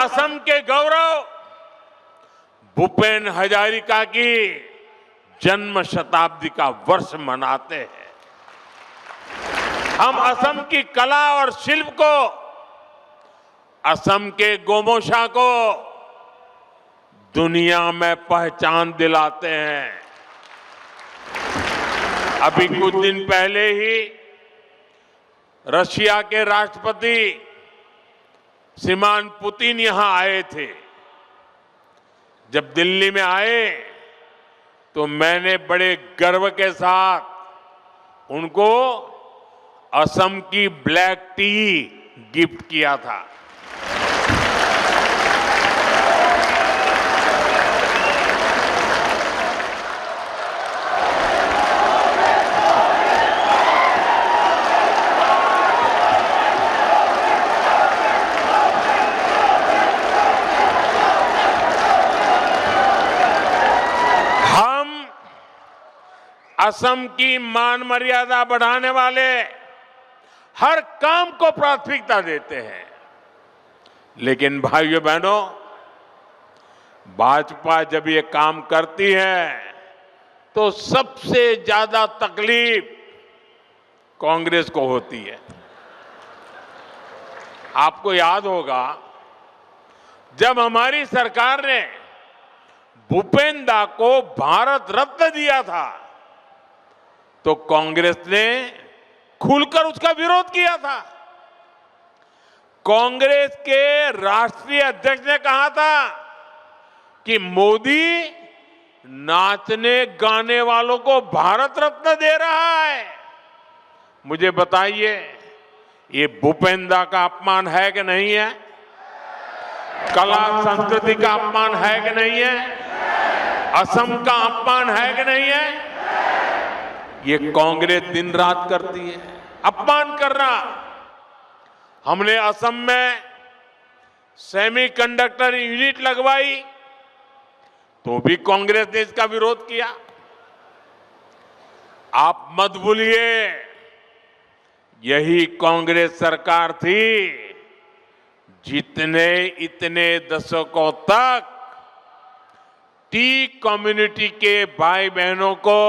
असम के गौरव भूपेन हजारिका की जन्म शताब्दी का वर्ष मनाते हैं। हम असम की कला और शिल्प को, असम के गोमोशा को दुनिया में पहचान दिलाते हैं। अभी कुछ दिन पहले ही रशिया के राष्ट्रपति श्रीमान पुतिन यहां आए थे। जब दिल्ली में आए तो मैंने बड़े गर्व के साथ उनको असम की ब्लैक टी गिफ्ट किया था। असम की मान मर्यादा बढ़ाने वाले हर काम को प्राथमिकता देते हैं। लेकिन भाइयों बहनों, भाजपा जब ये काम करती है तो सबसे ज्यादा तकलीफ कांग्रेस को होती है। आपको याद होगा जब हमारी सरकार ने भूपेन दा को भारत रत्न दिया था तो कांग्रेस ने खुलकर उसका विरोध किया था। कांग्रेस के राष्ट्रीय अध्यक्ष ने कहा था कि मोदी नाचने गाने वालों को भारत रत्न दे रहा है। मुझे बताइए, ये भूपेन दा का अपमान है कि नहीं है? कला संस्कृति का अपमान है कि नहीं है? असम का अपमान है कि नहीं है? ये कांग्रेस दिन रात करती है, अपमान करना। हमने असम में सेमीकंडक्टर यूनिट लगवाई तो भी कांग्रेस ने इसका विरोध किया। आप मत भूलिए, यही कांग्रेस सरकार थी जितने इतने दशकों तक टी कम्युनिटी के भाई बहनों को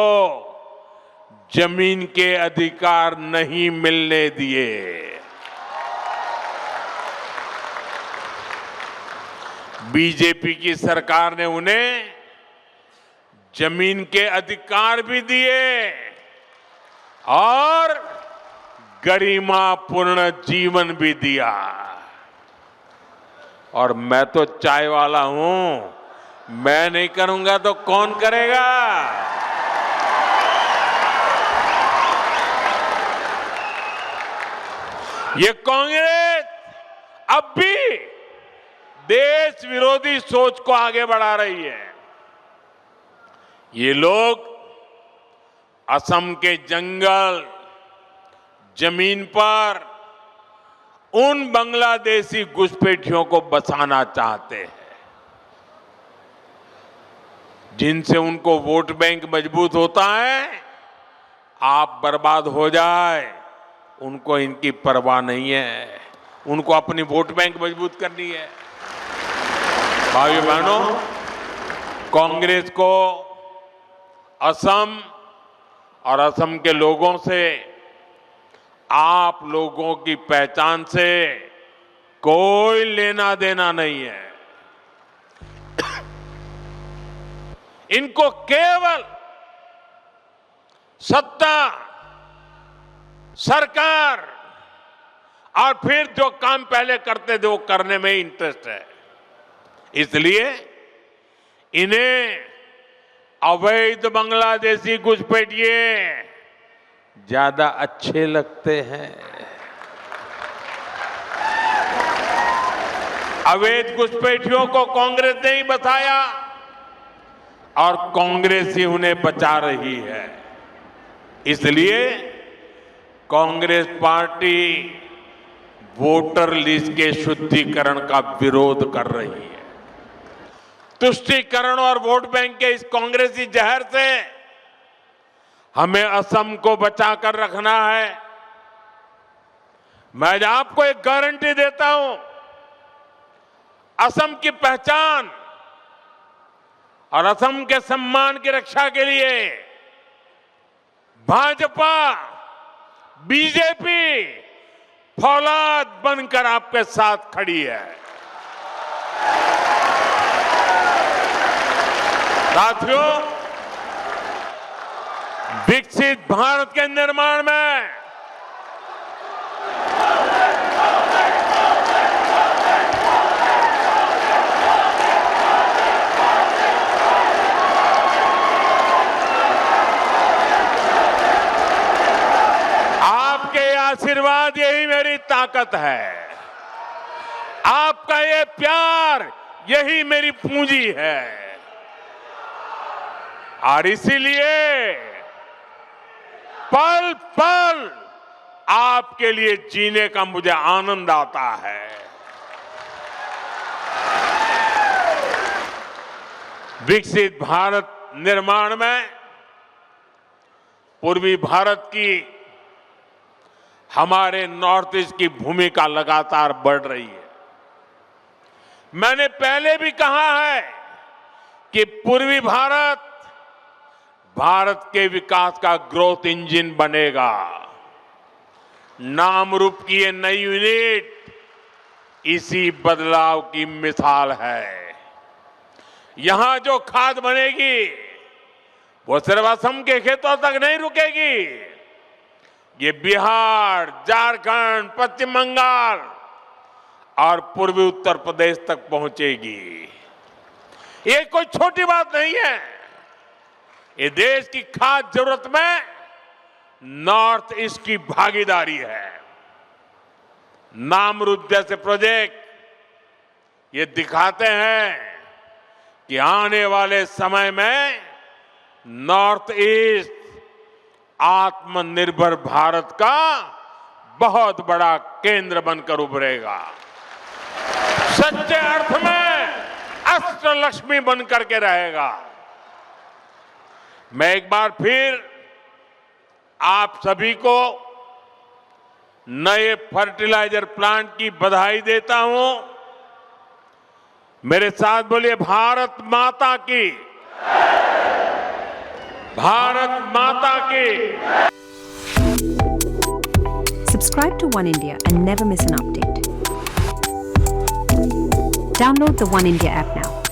जमीन के अधिकार नहीं मिलने दिए। बीजेपी की सरकार ने उन्हें जमीन के अधिकार भी दिए और गरिमापूर्ण जीवन भी दिया। और मैं तो चाय वाला हूं, मैं नहीं करूंगा तो कौन करेगा? ये कांग्रेस अब भी देश विरोधी सोच को आगे बढ़ा रही है। ये लोग असम के जंगल, जमीन पर उन बांग्लादेशी घुसपैठियों को बसाना चाहते हैं जिनसे उनको वोट बैंक मजबूत होता है। आप बर्बाद हो जाए, उनको इनकी परवाह नहीं है, उनको अपनी वोट बैंक मजबूत करनी है। भाइयों बहनों, कांग्रेस को असम और असम के लोगों से, आप लोगों की पहचान से कोई लेना देना नहीं है। इनको केवल सत्ता, सरकार और फिर जो काम पहले करते थे वो करने में इंटरेस्ट है। इसलिए इन्हें अवैध बांग्लादेशी घुसपैठिए ज्यादा अच्छे लगते हैं। अवैध घुसपैठियों को कांग्रेस ने ही बचाया और कांग्रेस ही उन्हें बचा रही है। इसलिए कांग्रेस पार्टी वोटर लिस्ट के शुद्धिकरण का विरोध कर रही है। तुष्टीकरण और वोट बैंक के इस कांग्रेसी जहर से हमें असम को बचाकर रखना है। मैं आपको एक गारंटी देता हूं, असम की पहचान और असम के सम्मान की रक्षा के लिए भाजपा, बीजेपी फौलाद बनकर आपके साथ खड़ी है। साथियों, विकसित भारत के निर्माण में आशीर्वाद यही मेरी ताकत है। आपका ये प्यार यही मेरी पूंजी है और इसीलिए पल पल आपके लिए जीने का मुझे आनंद आता है। विकसित भारत निर्माण में पूर्वी भारत की हमारे नॉर्थ ईस्ट की भूमिका लगातार बढ़ रही है। मैंने पहले भी कहा है कि पूर्वी भारत भारत के विकास का ग्रोथ इंजन बनेगा। नाम रूप की ये नई यूनिट इसी बदलाव की मिसाल है। यहां जो खाद बनेगी वो सिर्फ असम के खेतों तक नहीं रुकेगी, ये बिहार, झारखंड, पश्चिम बंगाल और पूर्वी उत्तर प्रदेश तक पहुंचेगी। ये कोई छोटी बात नहीं है। ये देश की खास जरूरत में नॉर्थ ईस्ट की भागीदारी है। नामरूप जैसे प्रोजेक्ट ये दिखाते हैं कि आने वाले समय में नॉर्थ ईस्ट आत्मनिर्भर भारत का बहुत बड़ा केंद्र बनकर उभरेगा। सच्चे अर्थ में अष्टलक्ष्मी बनकर के रहेगा। मैं एक बार फिर आप सभी को नए फर्टिलाइजर प्लांट की बधाई देता हूं। मेरे साथ बोलिए, भारत माता की, भारत माता की। Subscribe to One India and never miss an update. Download the One India app now.